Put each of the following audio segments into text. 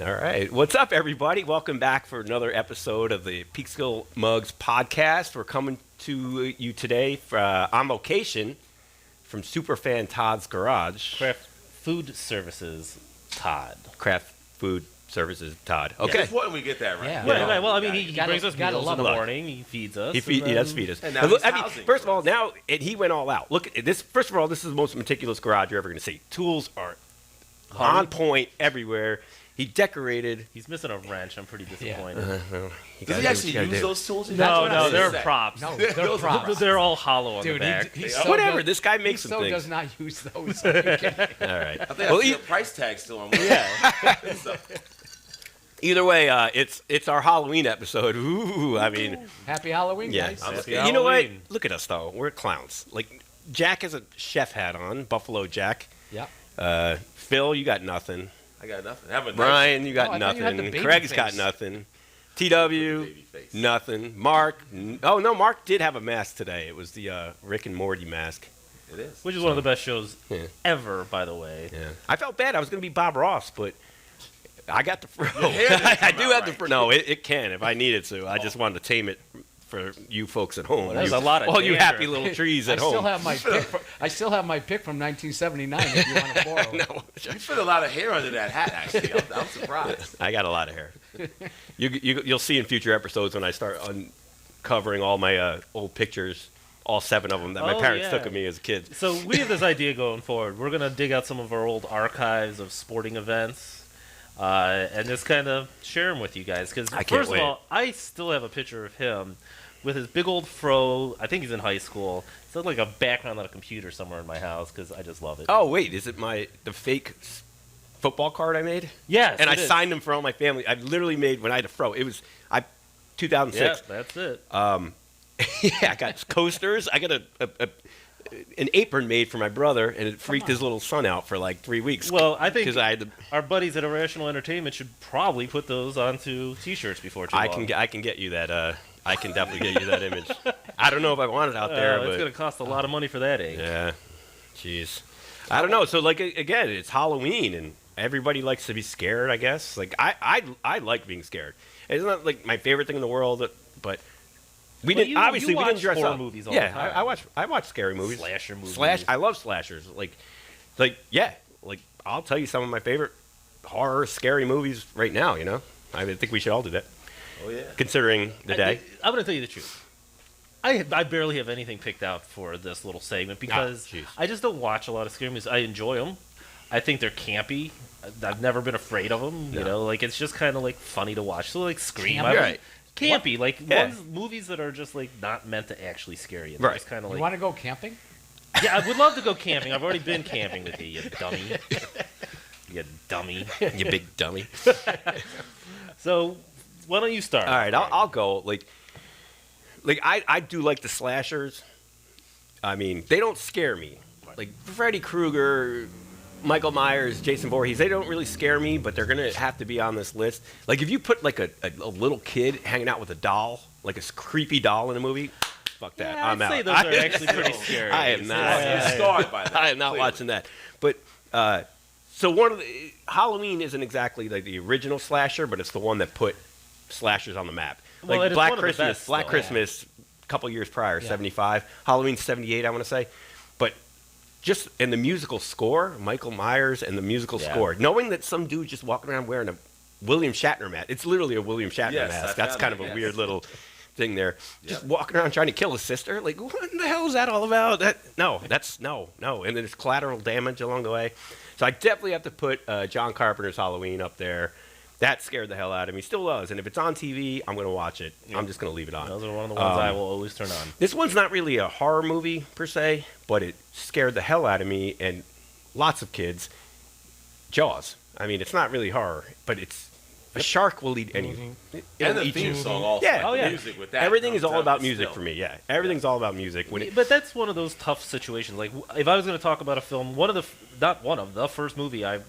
All right. What's up, everybody? Welcome back for another episode of the PeekskillMugs podcast. We're coming to you today on location from Superfan Todd's garage. Craft Food Services Todd. Craft Food Services Todd. Okay. It's important we get that right. Yeah. Well, I mean, he brings us meals in the morning. He feeds us. He does feed us. And now first of all, now he went all out. Look at this. First of all, this is the most meticulous garage you're ever going to see. Tools are on point everywhere. He decorated. He's missing a wrench. I'm pretty disappointed. Does he actually use those tools? No, they're props. No, they're props. They're all hollow on Dude, the back. Whatever. This guy makes some things. things. Does not use those. All right. I think I see a price tag still on one. Yeah. Either way, it's our Halloween episode. Ooh, I mean, Happy Halloween, yes. guys. You know what? Look at us though. We're clowns. Like Jack has a chef hat on, Buffalo Jack. Yep. Phil, you got nothing. I got nothing. Brian, you got I thought you had nothing. the baby Craig's face. got nothing. TW, nothing. Mark, oh no, Mark did have a mask today. It was the Rick and Morty mask. It is. Which is one of the best shows Yeah. ever, by the way. Yeah. I felt bad. I was going to be Bob Ross, but I got the fro. Your hair didn't I come do out have the right. fro. No, it can if I needed to. I just wanted to tame it for you folks at home. There's a lot of all you dandruff. happy little trees I at home. still have my pick from 1979 if you want to borrow. No, You fit a lot of hair under that hat, actually. I'm surprised. I got a lot of hair. You'll see in future episodes when I start uncovering all my old pictures, all 7 of them that my parents took of me as a kid. So we have this idea going forward. We're going to dig out some of our old archives of sporting events and just kind of share them with you guys. Because first of all, I still have a picture of him with his big old fro. I think he's in high school. It's like a background on a computer somewhere in my house because I just love it. Oh wait, is it the fake football card I made? Yes, and I is. signed them for all my family. I literally made when I had a fro. It was 2006. Yeah, that's it. Yeah, I got coasters. I got an apron made for my brother, and it freaked his little son out for like 3 weeks. Well, I think I had our buddies at Irrational Entertainment should probably put those onto T-shirts before too long. I can get you that. I can definitely get you that image. I don't know if I want it out there, but it's going to cost a lot of money for that ink. yeah, jeez. I don't know. So like again, it's Halloween, and everybody likes to be scared. I guess. Like I like being scared. It's not like my favorite thing in the world, but we didn't obviously we didn't dress horror up. movies all the time. I watch scary movies. Slasher movies. I love slashers. Like I'll tell you some of my favorite horror scary movies right now. You know, I think we should all do that. Oh, yeah. Considering the day. I'm going to tell you the truth. I barely have anything picked out for this little segment because I just don't watch a lot of scary movies. I enjoy them. I think they're campy. I've never been afraid of them. You know, like it's just kind of like funny to watch. So like Scream, campy, like movies that are just like not meant to actually scare you. They're just kind of like. You want to go camping? Yeah, I would love to go camping. I've already been camping with you, you dummy. You dummy. You big dummy. So, why don't you start? All right, I'll go. Like I do like the slashers. I mean, they don't scare me. Like Freddy Krueger, Michael Myers, Jason Voorhees, they don't really scare me, but they're gonna have to be on this list. Like if you put like a little kid hanging out with a doll, like a creepy doll in a movie, fuck that. Yeah, I'm out. I'd say those are actually pretty scary. I am not. You're scarred by that. I am not watching that. But so one of the Halloween isn't exactly like the original slasher, but it's the one that put slashers on the map. Well, Like it is Black one of the Christmas, best, Black though. Christmas, a couple years prior, 75. Halloween 78, I want to say. But just in the musical score, Michael Myers and the musical score, knowing that some dude just walking around wearing a William Shatner mask. It's literally a William Shatner mask. That's kind of a weird little thing there. Just walking around trying to kill his sister. Like, what the hell is that all about? No. And then there's collateral damage along the way. So I definitely have to put John Carpenter's Halloween up there. That scared the hell out of me. Still does. And if it's on TV, I'm going to watch it. Yep. I'm just going to leave it on. Those are one of the ones I will always turn on. This one's not really a horror movie, per se, but it scared the hell out of me and lots of kids. Jaws. I mean, it's not really horror, but it's... A shark will eat anything. And the theme song also. Yeah. The music with that. Everything is all about music for me, yeah. Everything's all about music. But that's one of those tough situations. Like, if I was going to talk about a film, the first movie that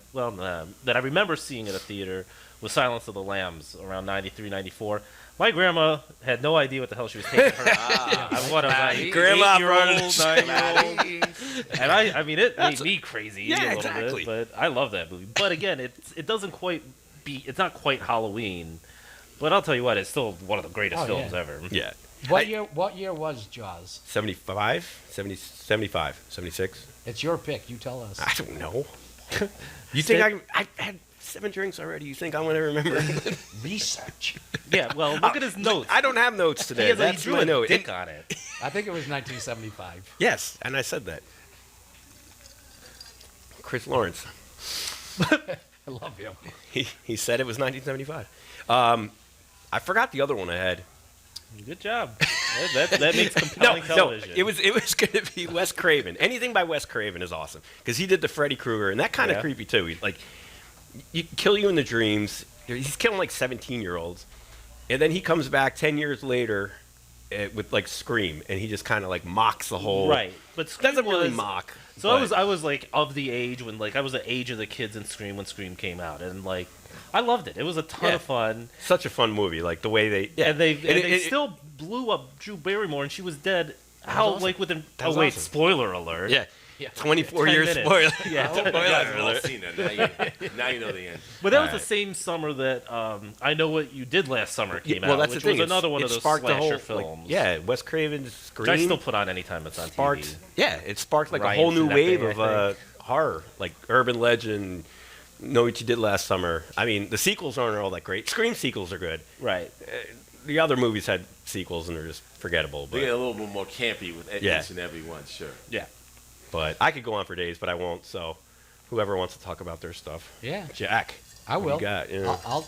I remember seeing at a theater was Silence of the Lambs around 93, 94. My grandma had no idea what the hell she was taking her. I was like Grandma 8-year-old, 9-year-old. And I mean, it made me crazy a little exactly. bit, but I love that movie. But again, it doesn't quite It's not quite Halloween, but I'll tell you what, it's still one of the greatest films ever. Yeah. What year was Jaws? 75, 70, 75, 76. It's your pick. You tell us. I don't know. You think I had 7 drinks already? You think I'm going to remember? Research. Yeah, well, look at his notes. I don't have notes today. That's he drew my a note. dick on it. I think it was 1975. Yes, and I said that. Chris Lawrence. I love him. He said it was 1975. I forgot the other one I had. Good job. That makes compelling television. No, it was going to be Wes Craven. Anything by Wes Craven is awesome because he did the Freddy Krueger, and that kind of creepy too. You kill you in the dreams. He's killing like 17-year-olds, and then he comes back 10 years later with like Scream, and he just kind of like mocks the whole. Right, but Scream doesn't really mock. So I was like of the age when I was the age of the kids in Scream when Scream came out, and like I loved it. It was a ton of fun. Such a fun movie, like the way they and they still blew up Drew Barrymore, and she was dead. How awesome. Like within awesome. Spoiler alert. Yeah. 24 years minutes. spoiler. Yeah, You guys have all seen it. Now you know the end. But that was the same summer that I Know What You Did Last Summer came out, Well, that's which the thing. was another one of those slasher whole, films. Wes Craven's Scream. Which I still put on anytime it's on sparked. TV. Yeah, it sparked like Ryan a whole new Phillippe, wave I of horror, like urban legend. Know What You Did Last Summer. I mean, the sequels aren't all that great. Scream sequels are good. Right. The other movies had sequels and they're just forgettable. They But get a little bit more campy with each and every one, sure. Yeah. But I could go on for days, but I won't. So, whoever wants to talk about their stuff, Yeah, Jack. I will. What you got?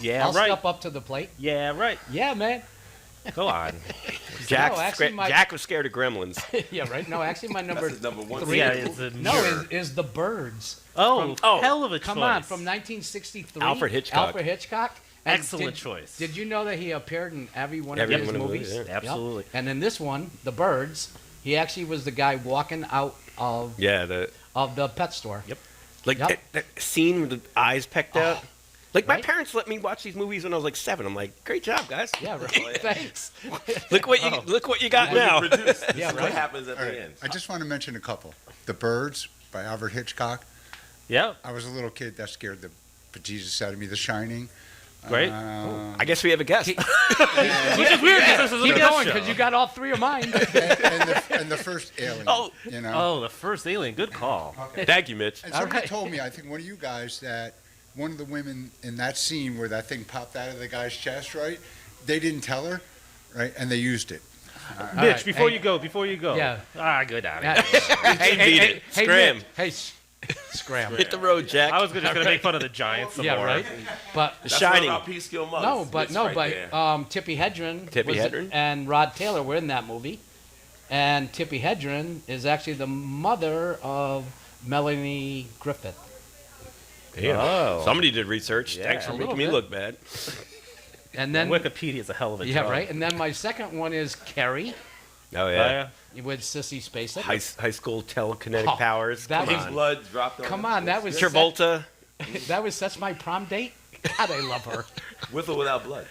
Yeah. I'll step up to the plate. Yeah, right. Yeah, man. Go on. Jack was scared of gremlins. Yeah, right. No, actually, my number That's his number 1. three. Yeah, it's a No, is The Birds. Oh, hell of a Come choice. on, from 1963. Alfred Hitchcock. Alfred Hitchcock. And Excellent choice. Did you know that he appeared in every one of Every his one of them, movies? yeah. Yep. Absolutely. And in this one, The Birds, he actually was the guy walking out of the pet store. Yep. Like Yep. that scene with the eyes pecked out. Like my Right? parents let me watch these movies when I was like 7. I'm like, great job, guys. Yeah, right. Thanks. Look what you got now. This Yeah, is what right. happens at All the right. end. I just want to mention a couple. The Birds by Alfred Hitchcock. Yeah. I was a little kid that scared the bejesus out of me. The Shining. Right. I guess we have a guest. Which is weird because this is a Keep guest going, show. because you got all three of mine. and the first Alien. Oh. You know. Oh, the first Alien. Good call. Thank you, Mitch. And somebody right. told me, I think one of you guys, that one of the women in that scene where that thing popped out of the guy's chest, right? They didn't tell her, right? And they used it. Mitch, right, before hey. you go. Yeah. Good out Yeah. of here. Beat it. Scram. Nick. Hey, scram. Hit the road, Jack. I was just going to make fun of the Giants some Yeah, more. right. But The That's Shining. what about PeekskillMugs. Tippi Hedren, Tippi Hedren? and Rod Taylor were in that movie, and Tippi Hedren is actually the mother of Melanie Griffith. Damn. Oh. Somebody did research. Yeah. Thanks for A making little me bit. look bad. And then Wikipedia's a hell of a yeah, job. right. And then my second one is Carrie Oh, Oh, yeah. yeah. with Sissy Spacek. High school telekinetic Oh, powers. that Come was- on. Blood dropped on Come him. on, that was Travolta. That was such my prom date. God, I love her. With or without blood.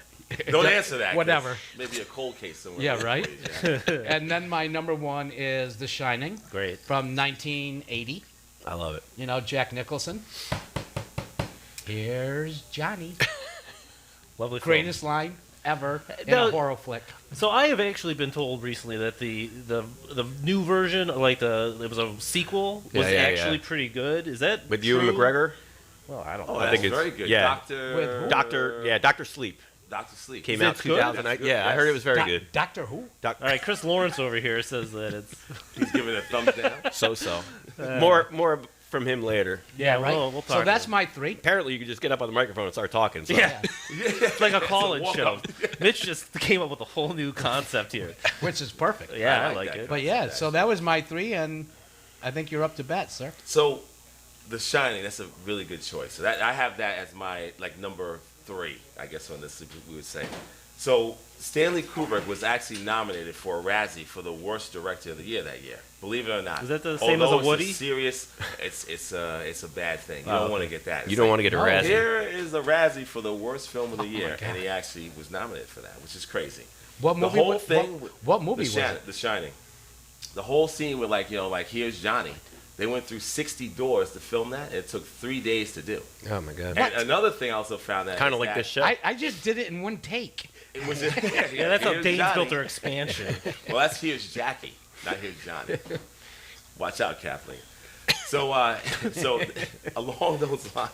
Don't answer that. 'cause Whatever. Maybe a cold case somewhere. Yeah, right. Yeah. And then my number one is The Shining Great. from 1980. I love it. You know, Jack Nicholson. Here's Johnny. Lovely film. Greatest line ever in No, a horror flick. So I have actually been told recently that the new version, like it was a sequel, was Yeah, actually yeah. pretty good. Is that With true? Ewan McGregor. Well, I don't Oh, know. that's think it's- very good. yeah. With who? Doctor Sleep Dr. Sleep. came Is out it good? 2009. That's good, Yeah, I heard it was very Doc- good. Doctor Who? All right, Chris Lawrence over here says that it's He's giving a thumbs down. So. More from him later. yeah. Right? We'll talk. So that's my three. Apparently, you could just get up on the microphone and start talking. So. yeah. It's like a call-in It's a show. walk-up. Mitch just came up with a whole new concept here. Which is perfect. Yeah, I I like like that. it. But yeah, so that was my three, and I think you're up to bat, sir. So, The Shining, that's a really good choice. So I have that as my number 3, I guess on this we would say. So Stanley Kubrick was actually nominated for a Razzie for the worst director of the year that year. Believe it or not. Is that the same as Although a Woody? It's serious. It's a bad thing. You Oh, don't want to get that. You don't want to get a Oh, Razzie. Here is a Razzie for the worst film of the year, God. and he actually was nominated for that, which is crazy. What The movie? whole what, thing. What movie was The it? The Shining. The whole scene with here's Johnny, They went through 60 doors to film that. It took 3 days to do. Oh my god. And another thing I also found that Kind of like this show. I just did it in one take. It was Yeah, that's how here's Dane's Johnny. built their expansion. Well, that's Here's Jackie, not Here's Johnny. Watch out, Kathleen. So, so along those lines,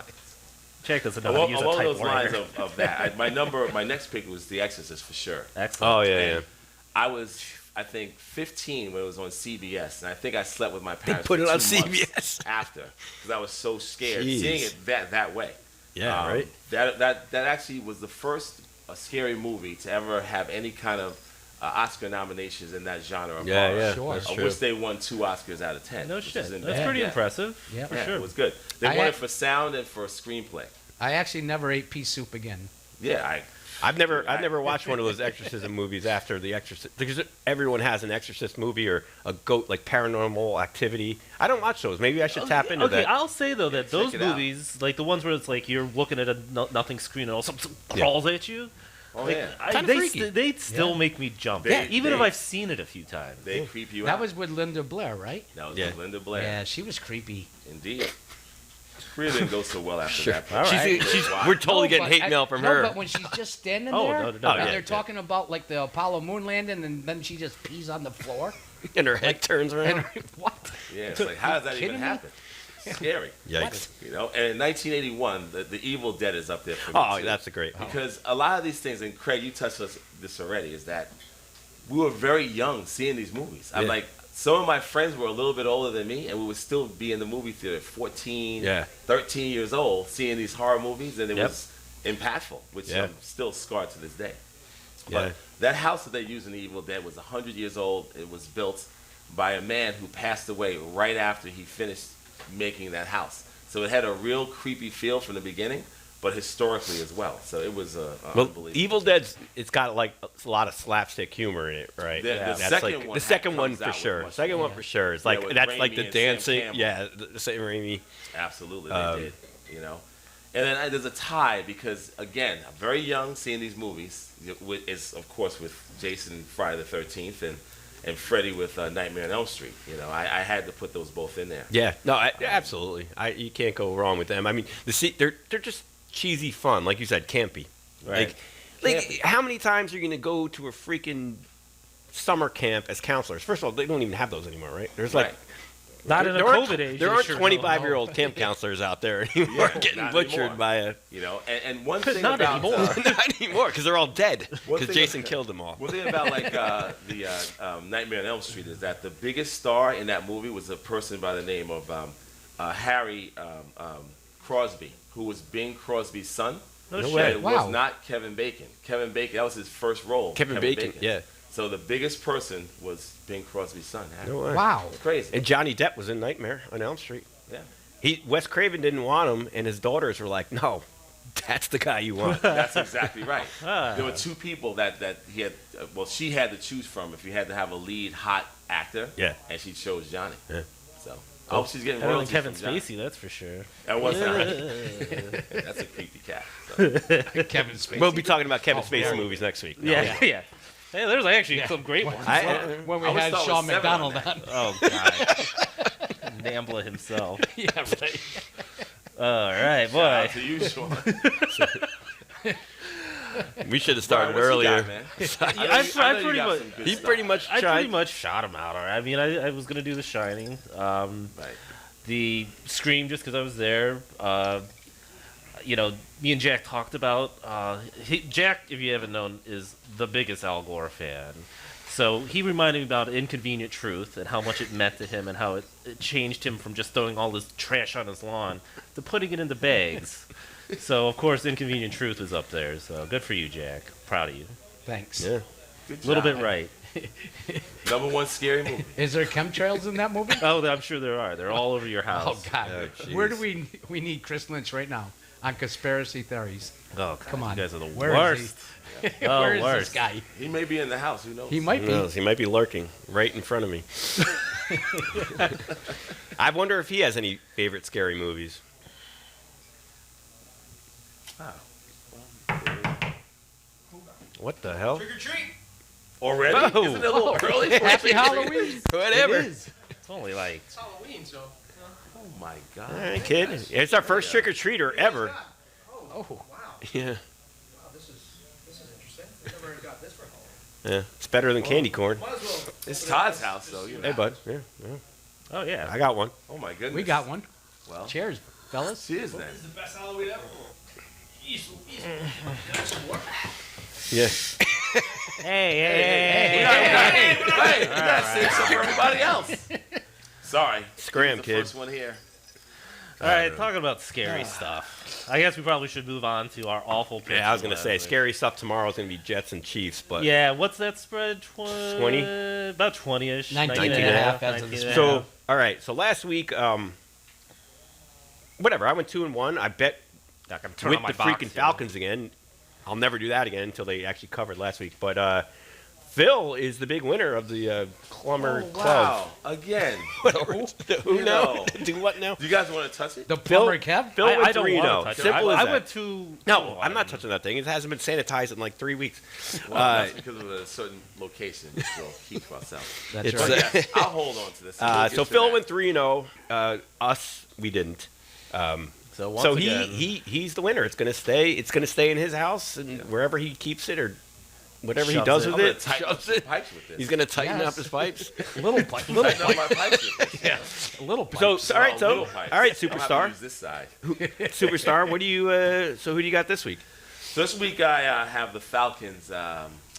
Check this out. Use a along those typewriter. lines of that, my next pick was The Exorcist for sure. Excellent. Oh yeah, yeah. I was, I think, 15 when it was on CBS, and I think I slept with my parents. put it for on 2 months CBS. after, because I was so scared Jeez. seeing it that way. Yeah, right. That actually was the first scary movie to ever have any kind of Oscar nominations in that genre of Yeah, horror. yeah. Sure. That's Of true. which they won 2 Oscars out of 10. No which shit. is That's impressive. pretty Yeah. impressive. Yeah. For Yeah, sure. it was good. They I won had- it for sound and for screenplay. I actually never ate pea soup again. Yeah, I've never watched one of those exorcism movies after The Exorcist, because everyone has an Exorcist movie or a goat like Paranormal Activity. I don't watch those. Maybe I should tap into Okay, that. I'll say though that those it out. movies, like the ones where it's like you're looking at a nothing screen and all something Yeah. crawls at you. oh Like, yeah, Kinda freaky. they still Yeah. make me jump, They- even if they- I've seen it a few times. they creep you That out. was with Linda Blair, right? That was Yeah. with Linda Blair. Yeah, she was creepy. Indeed. Career didn't go so well after Sure. that. All right. We're totally No, getting but hate mail from no, her. but when she's just standing Oh, there, no, no, and no, yeah, they're yeah. talking about like the Apollo moon landing, and then she just pees on the floor. And her head turns around. And what? Yeah, it's like, how does that even Kidding me? happen? Scary. Yikes. You know, and in 1981, the Evil Dead is up there for me. Oh, too. that's a great. Because a lot of these things, and Craig, you touched on this already, is that we were very young seeing these movies. I'm Yeah. like, some of my friends were a little bit older than me, and we would still be in the movie theater at 14, Yeah. 13 years old, seeing these horror movies, and it Yep. was impactful, which Yeah. I'm still scarred to this day. Yeah. But that house that they used in The Evil Dead was 100 years old. It was built by a man who passed away right after he finished making that house. So it had a real creepy feel from the beginning, but historically as well. So it was Well, unbelievable. Evil Dead's it's got like a lot of slapstick humor in it, right? The That's second like one the second one comes for out with sure. much Second more. one for sure. It's Yeah, like with that's Raimi like the and Sam dancing. Campbell. Yeah, the same Raimi. Absolutely, they Um, did. You know, and then there's a tie because again, I'm very young seeing these movies. It's of course with Jason Friday the 13th and Freddy with Nightmare on Elm Street. You know, I had to put those both in there. Yeah, no, absolutely. You can't go wrong with them. I mean, they're just cheesy fun, like you said, campy. Right. Like how many times are you gonna go to a freaking summer camp as counselors? First of all, they don't even have those anymore, right? There's like Right. Not in a there aren't- COVID age. There they aren't sure 25-year-old camp counselors out there anymore Yeah, getting not butchered anymore. by a. You know, and one thing Not about anymore. Not anymore, because they're all dead. One Because thing Jason about- killed them all. One thing about like the Nightmare on Elm Street is that the biggest star in that movie was a person by the name of Harry Crosby, who was Bing Crosby's son. No No shit. way. It Wow. was not Kevin Bacon. Kevin Bacon, that was his first role. Kevin Bacon, yeah. So the biggest person was Bing Crosby's son. Harry. No way. Wow. It's crazy. And Johnny Depp was in Nightmare on Elm Street. Yeah. Wes Craven didn't want him, and his daughters were like, "No, that's the guy you want." That's exactly right. Ah. There were 2 people that he had. Well, she had to choose from if you had to have a lead hot actor. Yeah. And she chose Johnny. Yeah. So I hope she's getting Better than royalties Kevin from Johnny. Spacey, that's for sure. That was That's a creepy cat. So. Kevin Spacey. We'll be talking about Kevin Oh, Spacey yeah. movies next week. Yeah, yeah. Hey, there's actually some great ones. when we I was had starting Sean with 7 on McDonald that. on. Oh God, Nambla himself. Yeah, right. All right, Shout boy. out to you, Sean. We should have Brian, started what you earlier. got, man? I pretty got much- some good He stuff. pretty much I tried. pretty much shot him out. All right. I mean, I was gonna do The Shining, Right. the Scream, just because I was there. You know, me and Jack talked about. Jack, if you haven't known, is the biggest Al Gore fan. So he reminded me about Inconvenient Truth and how much it meant to him and how it changed him from just throwing all this trash on his lawn to putting it into bags. So, of course, Inconvenient Truth is up there. So good for you, Jack. Proud of you. Thanks. Yeah. Good A little job. bit right. #1 scary movie. Is there chemtrails in that movie? Oh, I'm sure there are. They're all over your Oh house. God. Oh, Where jeez. do we need Chris Lynch right now on conspiracy theories? Oh, God, Come on. You guys are the Where is worst. he? Oh, Where is this worst. guy? He may be in the house. Who knows? He might Who be. knows? He might be lurking right in front of me. I wonder if he has any favorite scary movies. What the hell? Already? Oh. Isn't it a little early? Happy Halloween. Whatever. It's only like It's Halloween, so my God. All right, kid. It's our first trick-or-treater ever. Oh, Wow. Yeah. Wow, this is interesting. I've never got this for Halloween. Yeah. It's better than candy corn. Might as well. It's Todd's house, though. You know. Hey, bud. Yeah. Oh yeah. I got one. Oh, my goodness. we got one. Well, Cheers, fellas. cheers then. This is the best Halloween ever. Yeah. Hey. Hey, you gotta save some for everybody else. Sorry. Scram, Here's the kid. first one here. All right, talking about scary stuff. I guess we probably should move on to our awful picks. Yeah, I was going to from say, last week. scary stuff tomorrow is going to be Jets and Chiefs, but... Yeah, what's that spread? 20? About 20-ish. 19 and a half as of this 19 and a So, half. all right. So last week, whatever. I went 2-1. I bet Doc, I'm turning with on my the box freaking here. Falcons again. I'll never do that again until they actually covered last week. But Phil is the big winner of the Plumber Club. Wow. Again. Whatever. Who You now? know. Do what now? Do you guys want to touch it? The plumber Kev. Phil I went don't 3-0. want to touch it. Simple as I that. went too. No, I'm not touching that thing. It hasn't been sanitized in like 3 weeks. Well, that's because of a certain location we'll keep for ourselves. That's It's, right. But yes, I'll hold on to this. We'll get so to Phil that. went 3-0. Us, we didn't. So once So again, he's the winner. It's gonna stay. It's gonna stay in his house and wherever he keeps it or whatever he Shoves does it. I'm with gonna it. tighten up Shoves some it. pipes with this. He's gonna tighten Yes. up his pipes. little pipe. Little tighten up pipe. my pipes with this. Little pipe. So all right, Oh, so little pipes. all right, I'll have to superstar, use this side. superstar. What do you? So who do you got this week? So this week I have the Falcons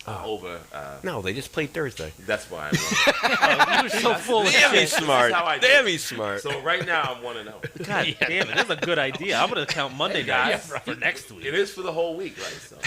over. No, they just played Thursday. That's why I'm you were so full of Damn, shit. he's smart. how I do Damn, it. he's smart. So right now I'm 1-0. God damn it, that's a good idea. I'm gonna count Monday night for next week. It is for the whole week, right?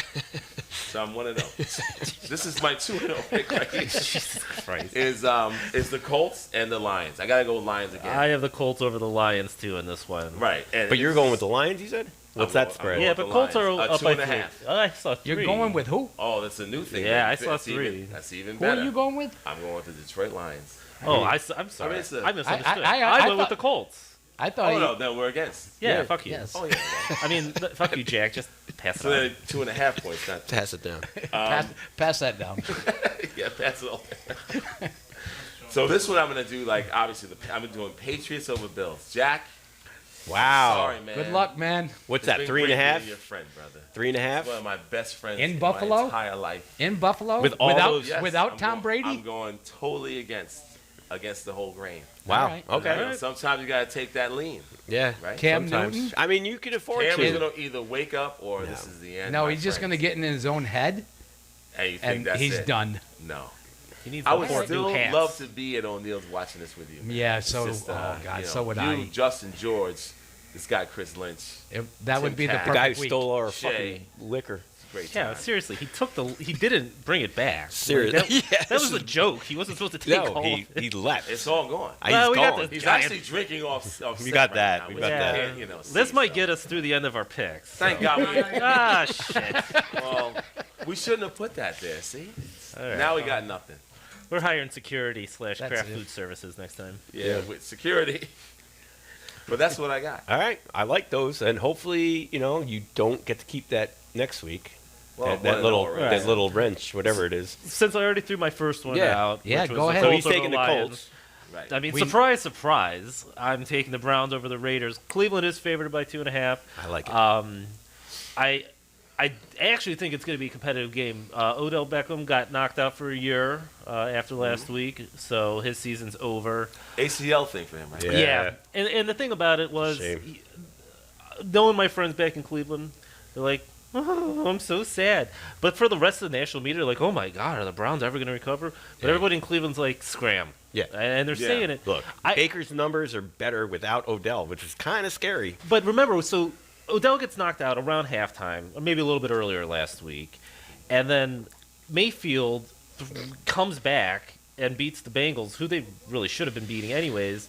So I'm 1-0. This is my 2-0 pick right here. Jesus Christ. Is the Colts and the Lions. I gotta go Lions again. I have the Colts over the Lions too in this one. Right. And But you're it's- going with the Lions, you said? What's I'm that going- spread? I'm Yeah, going but with the Colts are Lions. up by 2.5. 3. Oh, I saw 3. You're going with who? Oh, that's a new thing. Yeah, man. I saw That's 3. That's even Who better. are you going with? I'm going with the Detroit Lions. Oh, I'm sorry. I mean, it's a- I misunderstood. I I went with thought- the Colts. I thought. Oh no, then we're against. Yeah, fuck you. Yes. Oh yeah. Well. I mean, fuck you, Jack. Just pass So it on. then 2.5 points. Not Pass it down. Pass that down. yeah, pass it all. So this one I'm gonna do like obviously I'm doing Patriots over Bills. Jack, Wow. sorry man. Good luck, man. What's It's that? been 3.5? great being your friend, brother. 3.5? One of my best friends In my Buffalo? entire life. In Buffalo, With all without those- Yes, without I'm Tom going- Brady. I'm going totally against the whole grain. Wow. All right. Okay. You know, sometimes you gotta take that lean, Yeah. right? Cam Sometimes. Newton. I mean, you could afford Cam is to. gonna either wake up or this is the end. No, my he's just friend. going to get in his own head, And you think and that's he's it? done. No. He needs I to would afford still new hats. love to be at O'Neill's watching this with you. Man. Yeah. It's So, just, oh God, you know, so would you, I. Justin George, this guy Chris Lynch. That would Tim be the Cat. The perfect guy who week. stole our Shay. fucking liquor. Great Yeah, time. seriously, he didn't bring it back. Seriously. Like, that was a joke. He wasn't supposed to take No, all. he left. It's all gone. He's Well, we got gone. the- He's giant- actually drinking off We set got right that. now, We which got you that. can't, you know, This see, might so. get us through the end of our picks. Thank God. Ah, shit. Well, we shouldn't have put that there. See, All right. now we got nothing. We're hiring security / That's craft it. food services next time. Yeah, with security. But that's what I got. All right. I like those. And hopefully, you don't get to keep that next week. Well, that little right. that little wrench, whatever it is. Since I already threw my first one Yeah. out, Yeah, which was go the ahead. So Colts he's over taking the Lions. Colts. Right. I mean, We- surprise, surprise. I'm taking the Browns over the Raiders. Cleveland is favored by 2.5. I like it. I actually think it's going to be a competitive game. Odell Beckham got knocked out for a year after last week, so his season's over. ACL thing for him, right? Yeah. And the thing about it was, Shame. knowing my friends back in Cleveland, they're like, oh, I'm so sad. But for the rest of the national media, they're like, oh my God, are the Browns ever going to recover? But everybody in Cleveland's like, scram. Yeah. And they're Yeah. saying it. Look, I- Baker's numbers are better without Odell, which is kind of scary. But remember, so Odell gets knocked out around halftime, or maybe a little bit earlier last week, and then Mayfield comes back and beats the Bengals, who they really should have been beating anyways,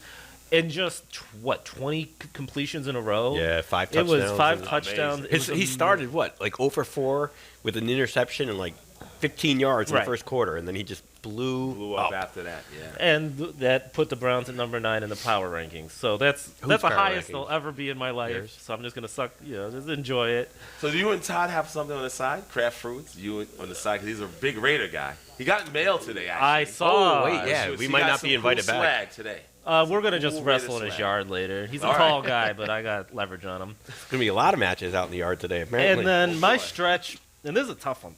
in just 20 completions in a row. Yeah, 5 It touchdowns. was 5 Amazing. touchdowns. It was He started like 0 for 4 with an interception and like 15 yards in Right. the first quarter, and then he just blew up up. after that. Yeah. and that put the Browns at number 9 in the power rankings. So that's the power highest rankings? they'll ever be in my life. Yours? So I'm just gonna just enjoy it. So do you and Todd have something on the side? Craft fruits? You on the side? Because he's a big Raider guy. He got mail today, actually. I saw. Oh, wait, yeah. So we he might got not some be invited cool back. swag today. We're gonna just Cool way to wrestle in his swag. yard later. He's a All tall right. guy, but I got leverage on him. There's gonna be a lot of matches out in the yard today, apparently. And then Oh, my boy. stretch, and this is a tough one.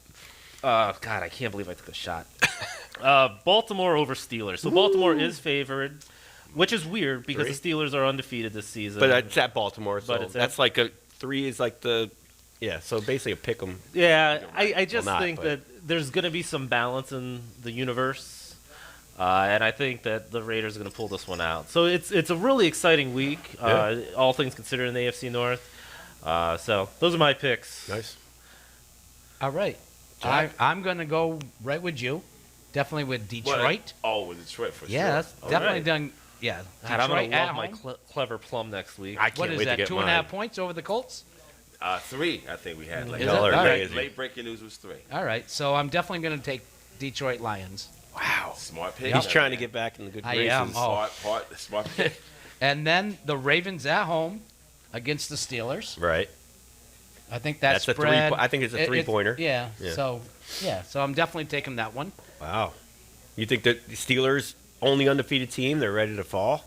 God, I can't believe I took a shot. Baltimore over Steelers. So Baltimore is favored, which is weird because the Steelers are undefeated this season. but it's at Baltimore, so But it's that's like a 3 is like the so basically a pick 'em. yeah, I just Well, not, think but- that there's going to be some balance in the universe, and I think that the Raiders are going to pull this one out. So it's a really exciting week, all things considered in the AFC North. So those are my picks. Nice. All right. Jack? I'm going to go right with you. Definitely with Detroit. With Detroit for Yeah, sure. that's All definitely right. done. Yeah. God, I'm going Detroit to at love my home. clever plum next week. I can't What is wait to that? get 2.5 mine. points over the Colts? 3, I think we had. Like, Is Y'all it? are All right. amazing. late breaking news was 3. All right. So I'm definitely going to take Detroit Lions. Wow. Smart pick. He's trying to get back in the good I graces. am. Oh. Smart pick. And then the Ravens at home against the Steelers. Right. I think that's That's a spread. I think it's a 3-pointer. Yeah. Yeah. So I'm definitely taking that one. Wow. You think that the Steelers only undefeated team, they're ready to fall?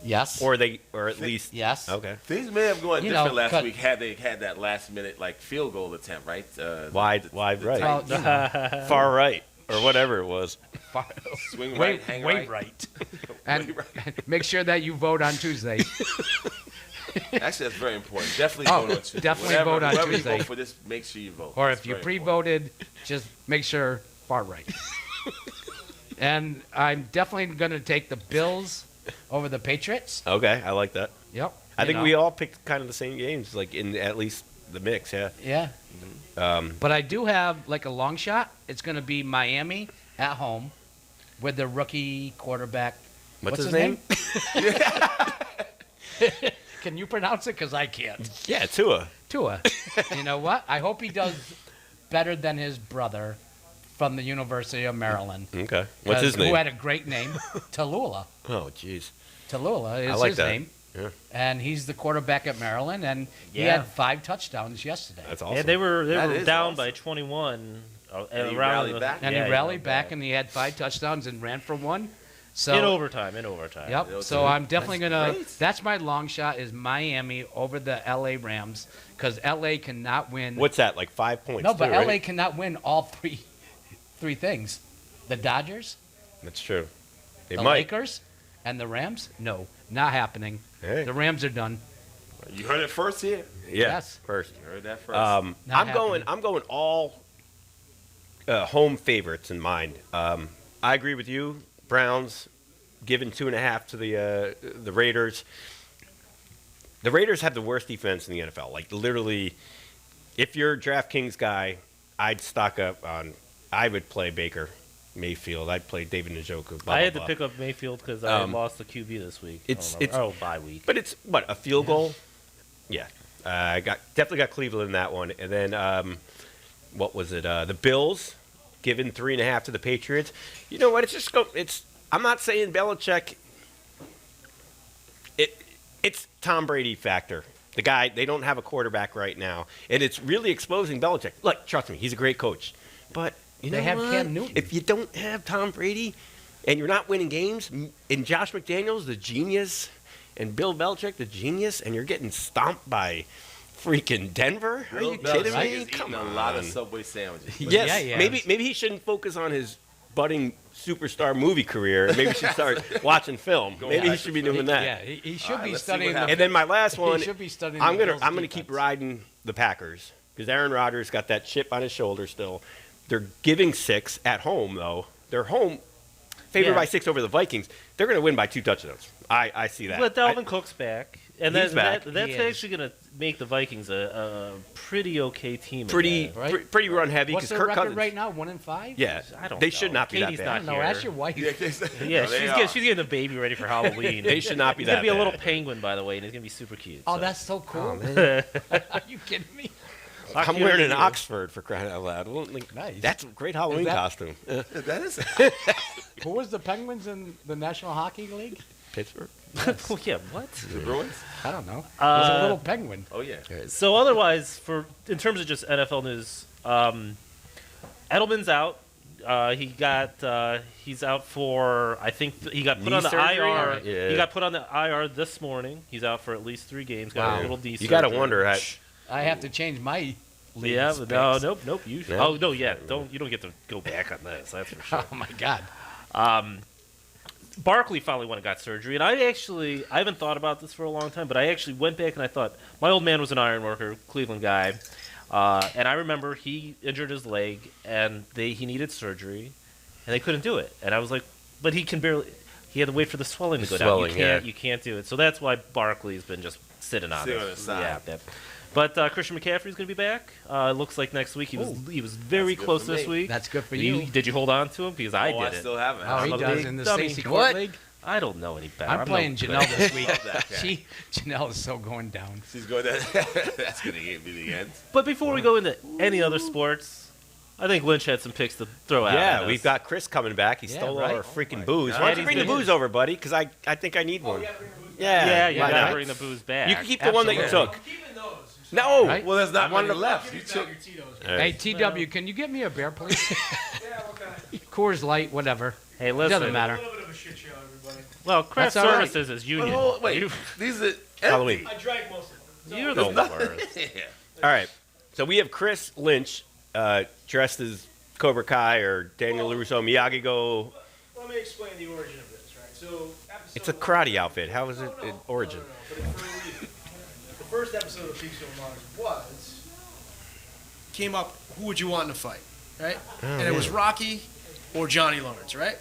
Yes. Or at least yes. Okay. Things may have gone You know, different last cut- week had they had that last minute field goal attempt, right? Wide right. Well, you know, Far right or whatever it was. Swing way, right, hang way right. And make sure that you vote on Tuesday. Actually, that's very important. Definitely Oh, vote on Tuesday. definitely vote on whoever Tuesday. you vote for this, make sure you vote. Or That's if you very important. pre-voted, just make sure far right. And I'm definitely going to take the Bills over the Patriots. Okay, I like that. Yep. I you think know. we all picked kind of the same games, like in at least the mix, yeah. Yeah. Um, But I do have like a long shot. It's going to be Miami at home with the rookie quarterback. what's his name? Can you pronounce it? Because I can't. Yeah, Tua. Tua. You know what? I hope he does better than his brother from the University of Maryland. Okay. What's his 'Cause name? Who had a great name? Tallulah. Oh, jeez. Tallulah is I like his that. name. Yeah. And he's the quarterback at Maryland, and he Yeah. had 5 touchdowns yesterday. That's awesome. Yeah, they were That is down awesome. by 21. And he around rallied the- back? And yeah, he rallied not back, bad. and he had 5 touchdowns and ran for 1. So in overtime. Yep. That's So I'm definitely great. gonna. That's my long shot is Miami over the LA Rams because LA cannot win. What's that, like 5 points? No, but too, LA right? cannot win all three things. The Dodgers, That's true. They the might. Lakers, and the Rams. No, not happening. Hey. The Rams are done. You heard it first here. Yeah. Yes. First. You heard that first. Not I'm going all home favorites in mind. I agree with you. Browns giving 2.5 to the Raiders. The Raiders have the worst defense in the NFL. Like literally, if you're a DraftKings guy, I'd stock up on. I would play Baker Mayfield. I'd play David Njoku. Blah, I had blah, to blah. pick up Mayfield because I Um, lost the QB this week. it's- bye week. But it's what, a field goal? Yeah. I definitely got Cleveland in that one. And then what was it? The Bills giving 3.5 to the Patriots. You know what? I'm not saying Belichick. It's Tom Brady factor. The guy, they don't have a quarterback right now, and it's really exposing Belichick. Look, trust me, he's a great coach, but you know They have what? Cam Newton. If you don't have Tom Brady, and you're not winning games, and Josh McDaniels, the genius, and Bill Belichick, the genius, and you're getting stomped by freaking Denver? Are you kidding Belichick me? is Come eating on. a lot of Subway sandwiches. Yes, Yeah, yeah. maybe he shouldn't focus on his budding superstar movie career. Maybe he should start watching film. Maybe he should be doing that. Yeah, he should All right, be let's see studying. what The, And then my last one, he should be studying. I'm the gonna Bills' keep defense. riding the Packers because Aaron Rodgers got that chip on his shoulder still. They're giving 6 at home though. They're home favored Yeah. by 6 over the Vikings. They're gonna win by 2 touchdowns. I see that. But Dalvin Cook's back, and He's back. that's He is. actually going to make the Vikings a pretty okay team. pretty again. Right. pretty run heavy What's because their Kirk record Cousins. right now? 1-5. Yeah, I don't they know. should not be Katie's that not bad. I don't know. here. Ask your wife. Yeah, No, they she's getting the baby ready for Halloween. They should not be He's gonna that be a little bad. penguin, by the way, and he's gonna be super cute. Oh, so. that's so cool. man. Are you kidding me? I'm wearing an Oxford for crying out loud. Well, like, Nice. That's a great Halloween that- costume. That is. Who was the Penguins in the National Hockey League? Pittsburgh. Oh, yeah, what? The Bruins? I don't know. It was a little penguin. Oh, yeah. So otherwise, in terms of just NFL news, Edelman's out. He's out for. I think he got put Knee on the surgery? IR. Yeah. He got put on the IR this morning. He's out for at least 3 games. Got Wow. a little knee You got to surgery. wonder. I have to change my league's Yeah, but picks. nope. You should. Yeah. Oh no, yeah. You don't get to go back on this. That's for sure. Oh my God. Barkley finally went and got surgery, and I haven't thought about this for a long time, but I actually went back and I thought my old man was an iron worker, Cleveland guy, and I remember he injured his leg and he needed surgery, and they couldn't do it, and I was like, but he can barely. He had to wait for the swelling to go down. You can't do it. So that's why Barkley's been just sitting on Sitting it. on his side. Yeah. But Christian McCaffrey's going to be back. It looks like next week. He was very That's good close for this me. week. That's good for Did you. Did you hold on to him? Because I I did it. still haven't. Oh, he a does big in the dummy. Stacy What? Court League. I don't know any better. I'm playing no Janelle this week. Okay. Janelle is so going down. She's going. That's going to be the end. But before we go into any other sports, I think Lynch had some picks to throw out. at Yeah, us. we've got Chris coming back. He Yeah, stole right. all our freaking my booze. God. Why don't you He's bring the been- booze over, buddy? Because I think I need one. Yeah, you why gotta not? bring the booze back. You can keep the one that you Absolutely. took. I'm keeping those. No. Right? Well, there's not wanted many to- left. Give You me took. back your Tito's. All right. Hey, TW, can you get me a beer, please? Yeah, what kind? Coors Light, whatever. Hey, listen. Doesn't A matter. little bit of a shit show, everybody. Well, craft That's all right. services is union. Oh, wait. These are Halloween. I drank most of them. You're the worst. Yeah. All right. So we have Chris Lynch dressed as Cobra Kai or Daniel LaRusso Miyagi-Go. Let me explain the origin of this, right? So, episode It's a one- karate outfit. How is it No, in origin? but it's for a reason. The first episode of PeekskillMugs came up, who would you want in a fight, right? And it was Rocky or Johnny Lawrence, right?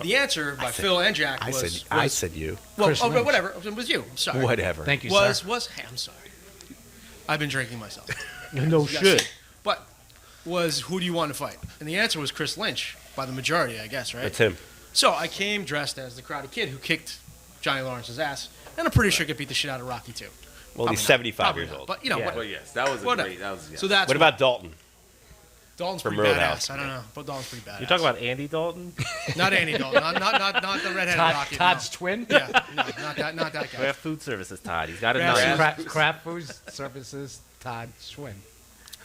The answer by Phil and Jack was... I said you. well, Chris oh, Lynch. whatever. It was you. I'm sorry. Whatever. Thank you, Was, sir. hey, I'm sorry. I've been drinking myself. No shit. But was who do you want to fight? And the answer was Chris Lynch by the majority, I guess, right? That's him. So I came dressed as the Karate Kid who kicked Johnny Lawrence's ass, and I'm pretty sure could beat the shit out of Rocky too. Well, Probably he's not. 75 Probably years not. old. But you know, Yeah. what, Well, yes, that was a whatever. great. That was. Yeah. So that's What about Dalton? Dalton's from pretty Roadhouse? badass. I don't know, but Dalton's pretty badass. You're talking about Andy Dalton? not Andy Dalton, not the redheaded Rocky. Todd's twin? No. Yeah, no, not that guy. Craft Food Services, Todd. He's got a Craft knife. Craft Food Services, Todd Schwinn.